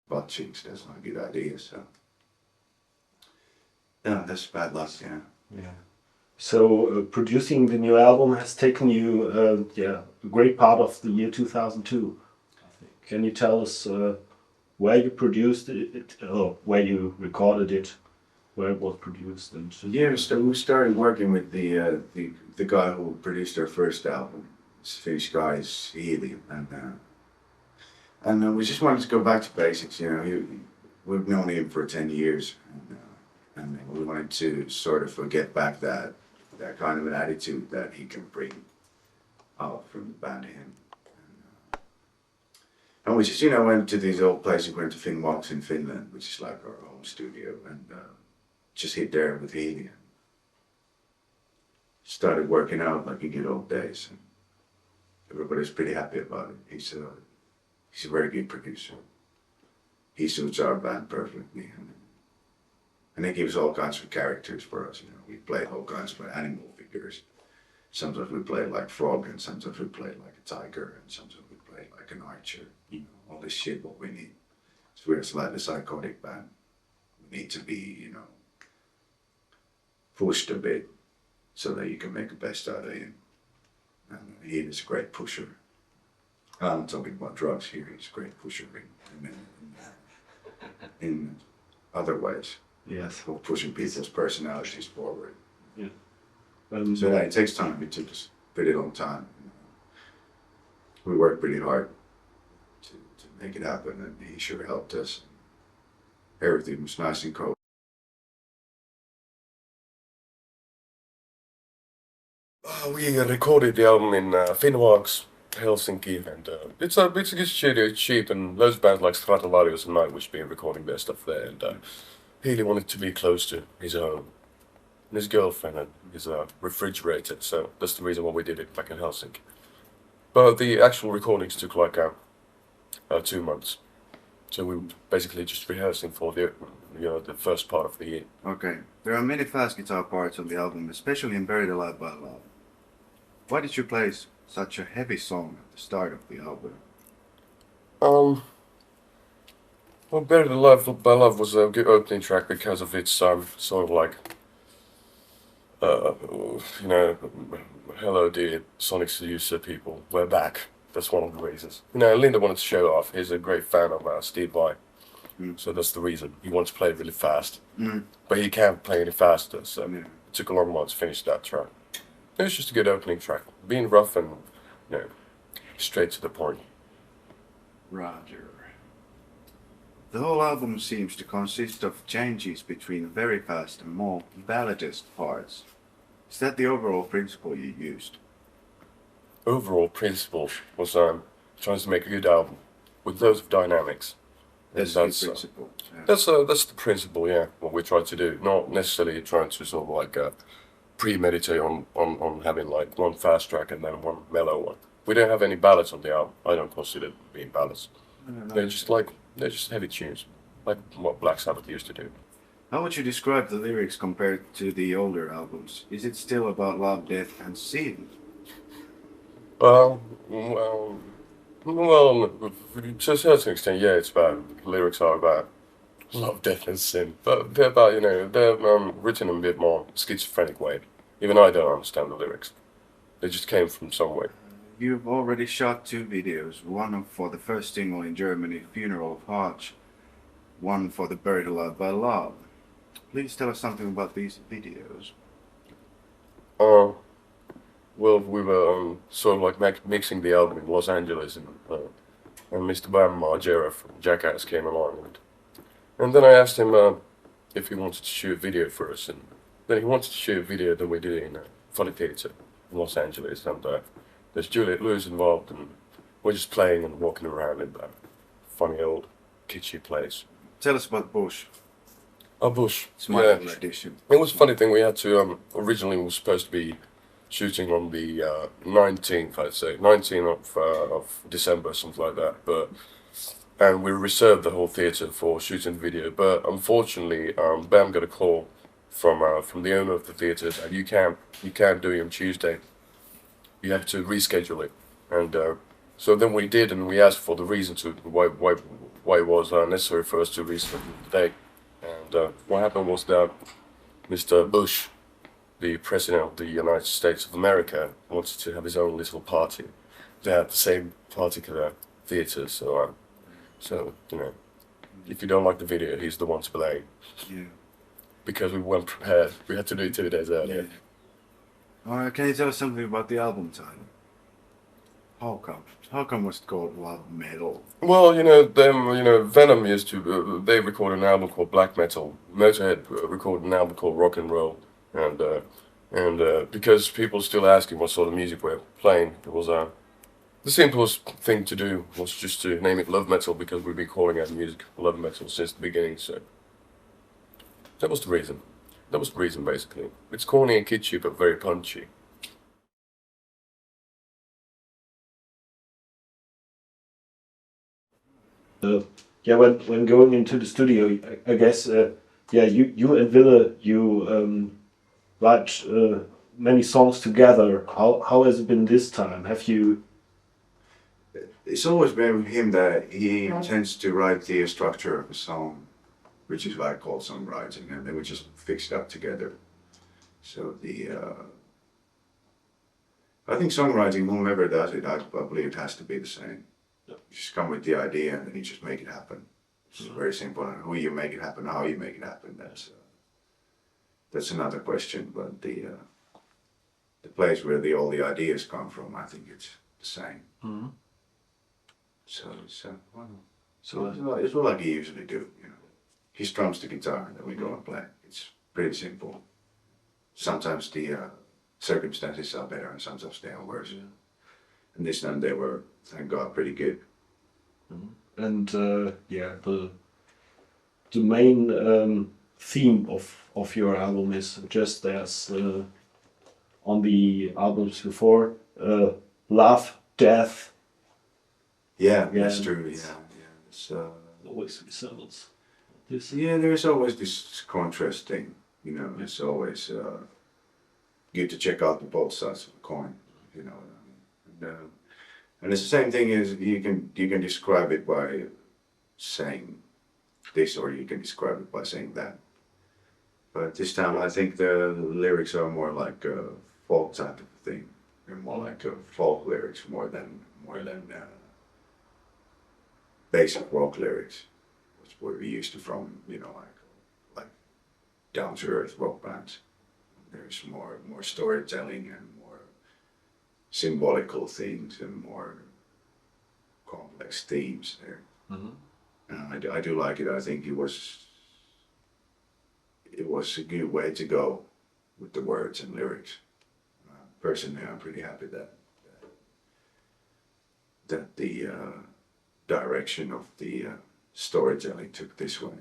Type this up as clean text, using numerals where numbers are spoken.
butt cheeks. That's not a good idea. So, yeah, that's bad luck. Yeah. Yeah. So producing the new album has taken you, a great part of the year 2002. Can you tell us where you produced it, or where you recorded it, where it was produced, and Yeah, so we started working with the guy who produced our first album, this Finnish guy, is Healy, and we just wanted to go back to basics. You know, we've known him for 10 years, and we wanted to sort of get back that kind of an attitude that he can bring out from the band to him. And we just, went to these old places. We went to Finnvox in Finland, which is like our home studio, and just hit there with Healy and started working out like in good old days. And everybody's pretty happy about it. He's a very good producer. He suits our band perfectly, and he gives all kinds of characters for us. We play all kinds of animal figures. Sometimes we play like frog, and sometimes we play like a tiger, and sometimes we play like an archer. All this shit what we need. So we're a slightly psychotic band. We need to be, pushed a bit so that you can make the best out of him. And he is a great pusher. I'm talking about drugs here. He's a great pusher in other ways. yes, For pushing people's personalities forward. yeah. So it takes time. It took us a pretty long time. We worked pretty hard to make it happen, and he sure helped us. Everything was nice and cold. We recorded the album in Finnvox, Helsinki, and it's a good studio. It's cheap, and loads of bands like Stratovarius and Nightwish been recording their stuff there. And Healy wanted to be close to his home, and his girlfriend, and his refrigerator. So that's the reason why we did it back in Helsinki. But the actual recordings took like 2 months. So we were basically just rehearsing for the first part of the year. Okay, there are many fast guitar parts on the album, especially in Buried Alive by Love. Why did you play such a heavy song at the start of the album? Well, Buried Alive by Love was a good opening track because of its sort of like, hello dear Sonic Seducer people, we're back. That's one of the reasons. Linda wanted to show off. He's a great fan of Steve Vai. So that's the reason. He wants to play really fast. But he can't play any faster, so it took a long while to finish that track. It was just a good opening track. Being rough and, straight to the point. Roger. The whole album seems to consist of changes between very fast and more balladist parts. Is that the overall principle you used? Overall principle was trying to make a good album with loads of dynamics. That's the principle. Yeah. That's the principle, yeah. What we try to do, not necessarily trying to sort of like premeditate on having like one fast track and then one mellow one. We don't have any ballads on the album. I don't consider them being ballads. They're just heavy tunes, like what Black Sabbath used to do. How would you describe the lyrics compared to the older albums? Is it still about love, death, and sin? Well, to a certain extent, yeah, it's about, lyrics are about love, death, and sin. But they're about, they're written in a bit more schizophrenic way. Even I don't understand the lyrics. They just came from somewhere. You've already shot 2 videos, one for the first single in Germany, Funeral of Hearts, one for the Buried Alive by Love. Please tell us something about these videos. Well, we were sort of like mixing the album in Los Angeles, and Mr. Bam Margera from Jackass came along, and then I asked him if he wanted to shoot a video for us, and then he wanted to shoot a video that we did in Funny Theatre in Los Angeles, and there's Juliette Lewis involved, and we're just playing and walking around in that funny old kitschy place. Tell us about Bush. Oh, Bush. It's my edition. It was a funny thing. We had to, originally we were supposed to be shooting on the 19th, I'd say, 19th of December, something like that. And we reserved the whole theatre for shooting the video. But unfortunately, Bam got a call from the owner of the theatre that you can't do it on Tuesday. You have to reschedule it. And so then we did, and we asked for the reason to why why it was necessary for us to release it today. And what happened was that Mr. Bush, the President of the United States of America, wanted to have his own little party. They had the same particular theater, so you know, if you don't like the video, he's the one to blame. Yeah. Because we weren't prepared. We had to do it 2 days earlier. Can you tell us something about the album title? How come? How come was it called Love Metal? Well, Venom used to. They recorded an album called Black Metal. Motorhead recorded an album called Rock and Roll, and because people still asking what sort of music we're playing, it was the simplest thing to do was just to name it Love Metal because we've been calling our music Love Metal since the beginning. So that was the reason. That was the reason, basically. It's corny and kitschy, but very punchy. Yeah, when going into the studio, I guess yeah, you and Ville, you write many songs together. How has it been this time? Have you? It's always been with him that he tends to write the structure of a song, which is what I call songwriting, and then we just fix it up together. So I think songwriting, whoever does it, I believe it has to be the same. You just come with the idea and then you just make it happen. It's very simple. And who you make it happen, how you make it happen, that's another question. But the place where all the ideas come from, I think it's the same. Mm-hmm. So it's what like he usually do. He strums the guitar and then we go and play. It's pretty simple. Sometimes the circumstances are better and sometimes they are worse. Yeah. And this time they were, thank God, pretty good. Mm-hmm. And yeah, the main theme of your album is just as on the albums before, love, death. Yeah, Yeah, that's true. Yeah. It's, always resembles this. yeah, there's always this contrast thing. It's always good to check out the both sides of the coin. And it's the same thing as you can describe it by saying this, or you can describe it by saying that. But this time, I think the lyrics are more like a folk type of thing. They're more like folk lyrics, more than basic rock lyrics, which we're used to from like down to earth rock bands. There's more storytelling and more symbolical things and more complex themes there. Mm-hmm. And I do like it. I think it was a good way to go with the words and lyrics. Personally, I'm pretty happy that the direction of the storytelling took this way.